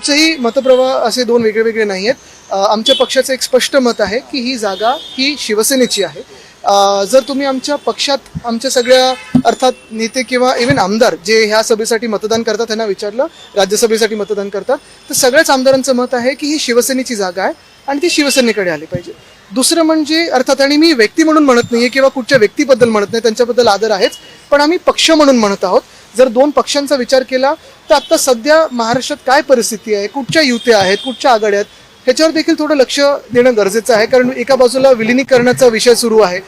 आमचेही मतप्रवाह असे दोन वेगळे वेगळे नाही आहेत. आमच्या पक्षाचं एक स्पष्ट मत आहे की ही जागा ही शिवसेनेची आहे. जर तुम्ही आमच्या पक्षात आमच्या सगळ्या अर्थात नेते किंवा इव्हन आमदार जे ह्या सभेसाठी मतदान करतात त्यांना विचारलं, राज्यसभेसाठी मतदान करतात, तर सगळ्याच आमदारांचं मत आहे की ही शिवसेनेची जागा आहे आणि ती शिवसेनेकडे आली पाहिजे. दुसरं म्हणजे अर्थात, आणि मी व्यक्ती म्हणून म्हणत नाहीये किंवा कुठच्या व्यक्तीबद्दल म्हणत नाही, त्यांच्याबद्दल आदर आहेच, पण आम्ही पक्ष म्हणून म्हणत आहोत. जर दोन पक्षांचा विचार केला तर आता सध्या महाराष्ट्रात काय परिस्थिती आहे, कुठच्या युत्या आहेत, कुठच्या आघाड्या आहेत, ह्याच्यावर देखील थोडं लक्ष देणं गरजेचं आहे. कारण एका बाजूला विलिनीकरणाचा विषय सुरू आहे,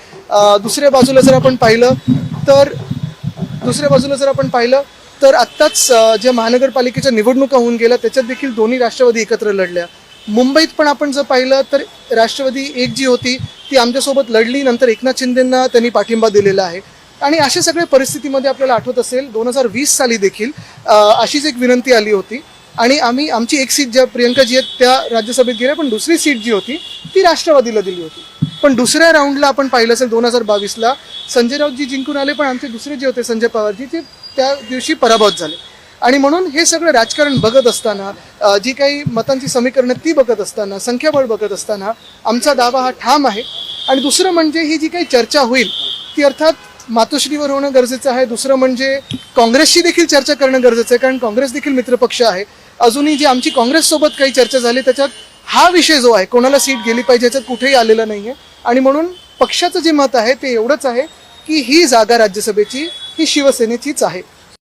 दुसऱ्या बाजूला जर आपण पाहिलं तर आत्ताच ज्या महानगरपालिकेच्या निवडणुका होऊन गेल्या त्याच्यात देखील दोन्ही राष्ट्रवादी एकत्र लढल्या. मुंबईत पण आपण जर पाहिलं तर राष्ट्रवादी एक जी होती ती आमच्यासोबत लढली, नंतर एकनाथ शिंदेंना त्यांनी पाठिंबा दिलेला आहे. आणि अशा सगळ्या परिस्थितीमध्ये आपल्याला आठवत असेल 2020 साली देखील अशीच एक विनंती आली होती आणि आमची एक सीट ज्या प्रियंकाजी आहेत त्या राज्यसभेत गेल्या, पण दुसरी सीट जी होती ती राष्ट्रवादीला दिली होती. पण दुसऱ्या राऊंडला आपण पाहिलं असेल 2022ला संजय राऊतजी जिंकून आले, पण आमचे दुसरे जे होते संजय पवारजी ते त्या दिवशी पराभूत झाले. आणि म्हणून हे सगळं राजकारण बघत असताना, जी काही मतांची समीकरणं ती बघत असताना, संख्याबळ बघत असताना आमचा दावा हा ठाम आहे. आणि दुसरं म्हणजे ही जी काही चर्चा होईल ती अर्थात मातोश्रीवर होणं गरजेचं आहे. दुसरं म्हणजे काँग्रेसशी देखील चर्चा करणं गरजेचं आहे, कारण काँग्रेस देखील मित्रपक्ष आहे. अजूनही जी आमची काँग्रेससोबत काही चर्चा झाली त्याच्यात हा विषय जो आहे कोणाला सीट गेली पाहिजे याच्यात कुठेही आलेला नाही आहे. आणि म्हणून पक्षाचं जे मत आहे ते एवढंच आहे की ही जागा राज्यसभेची ही शिवसेनेचीच आहे.